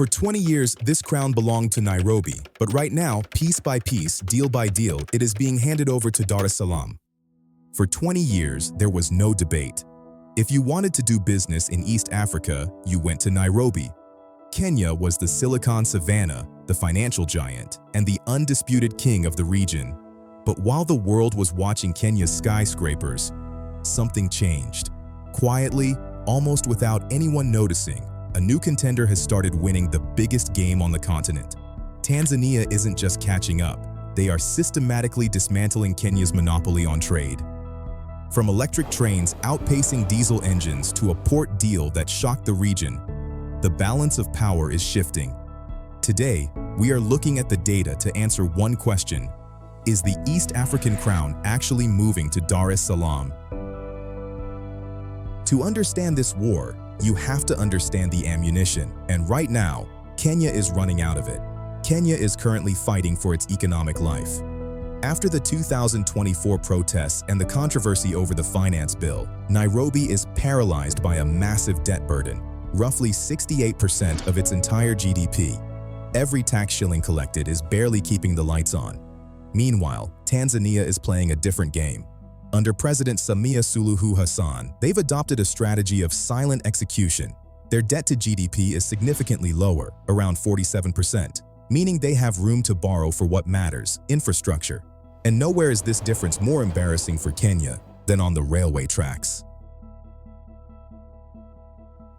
For 20 years, this crown belonged to Nairobi, but right now, piece by piece, deal by deal, it is being handed over to Dar es Salaam. For 20 years, there was no debate. If you wanted to do business in East Africa, you went to Nairobi. Kenya was the Silicon Savannah, the financial giant, and the undisputed king of the region. But while the world was watching Kenya's skyscrapers, something changed. Quietly, almost without anyone noticing, a new contender has started winning the biggest game on the continent. Tanzania isn't just catching up, they are systematically dismantling Kenya's monopoly on trade. From electric trains outpacing diesel engines to a port deal that shocked the region, the balance of power is shifting. Today, we are looking at the data to answer one question: is the East African crown actually moving to Dar es Salaam? To understand this war, you have to understand the ammunition, and right now, Kenya is running out of it. Kenya is currently fighting for its economic life. After the 2024 protests and the controversy over the finance bill, Nairobi is paralyzed by a massive debt burden, roughly 68% of its entire GDP. Every tax shilling collected is barely keeping the lights on. Meanwhile, Tanzania is playing a different game. Under President Samia Suluhu Hassan, they've adopted a strategy of silent execution. Their debt to GDP is significantly lower, around 47%, meaning they have room to borrow for what matters, infrastructure. And nowhere is this difference more embarrassing for Kenya than on the railway tracks.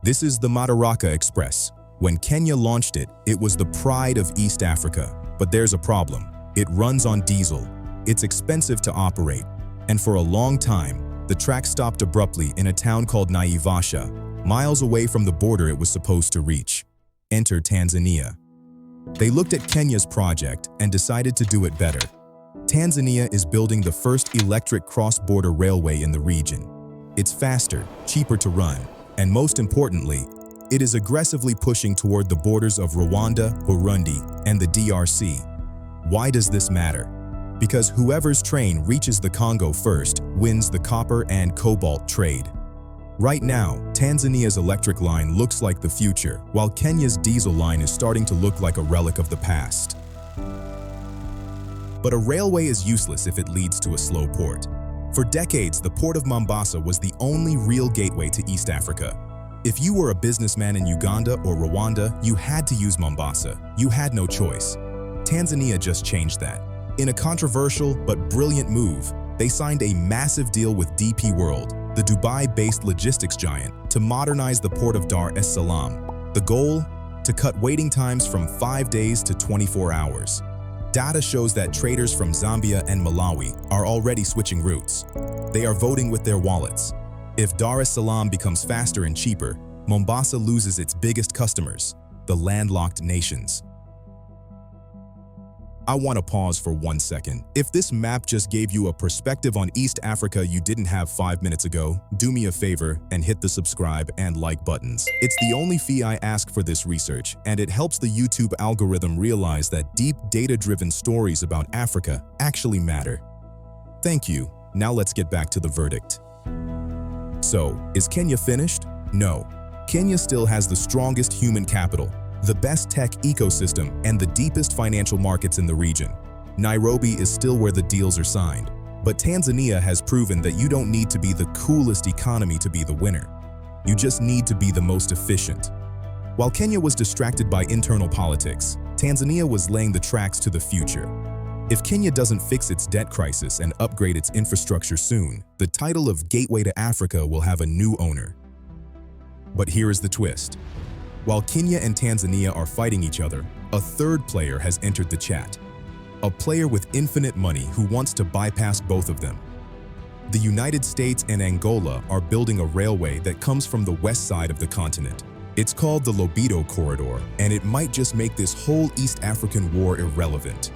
This is the Madaraka Express. When Kenya launched it, it was the pride of East Africa. But there's a problem. It runs on diesel. It's expensive to operate. And for a long time, the track stopped abruptly in a town called Naivasha, miles away from the border it was supposed to reach. Enter Tanzania. They looked at Kenya's project and decided to do it better. Tanzania is building the first electric cross-border railway in the region. It's faster, cheaper to run, and most importantly, it is aggressively pushing toward the borders of Rwanda, Burundi, and the DRC. Why does this matter? Because whoever's train reaches the Congo first wins the copper and cobalt trade. Right now, Tanzania's electric line looks like the future, while Kenya's diesel line is starting to look like a relic of the past. But a railway is useless if it leads to a slow port. For decades, the port of Mombasa was the only real gateway to East Africa. If you were a businessman in Uganda or Rwanda, you had to use Mombasa. You had no choice. Tanzania just changed that. In a controversial but brilliant move, they signed a massive deal with DP World, the Dubai-based logistics giant, to modernize the port of Dar es Salaam. The goal? To cut waiting times from 5 days to 24 hours. Data shows that traders from Zambia and Malawi are already switching routes. They are voting with their wallets. If Dar es Salaam becomes faster and cheaper, Mombasa loses its biggest customers, the landlocked nations. I want to pause for 1 second. If this map just gave you a perspective on East Africa you didn't have 5 minutes ago, do me a favor and hit the subscribe and like buttons. It's the only fee I ask for this research, and it helps the YouTube algorithm realize that deep, data-driven stories about Africa actually matter. Thank you. Now let's get back to the verdict. So, is Kenya finished? No. Kenya still has the strongest human capital, the best tech ecosystem, and the deepest financial markets in the region. Nairobi is still where the deals are signed. But Tanzania has proven that you don't need to be the coolest economy to be the winner. You just need to be the most efficient. While Kenya was distracted by internal politics, Tanzania was laying the tracks to the future. If Kenya doesn't fix its debt crisis and upgrade its infrastructure soon, the title of Gateway to Africa will have a new owner. But here is the twist. While Kenya and Tanzania are fighting each other, a third player has entered the chat. A player with infinite money who wants to bypass both of them. The United States and Angola are building a railway that comes from the west side of the continent. It's called the Lobito corridor, and it might just make this whole East African war irrelevant.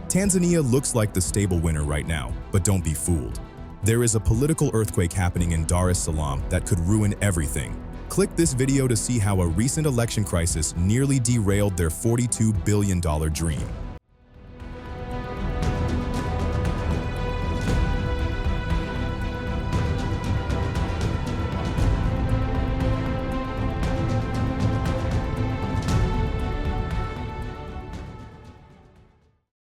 Tanzania looks like the stable winner right now, but don't be fooled. There is a political earthquake happening in Dar es Salaam that could ruin everything. Click this video to see how a recent election crisis nearly derailed their $42 billion dream.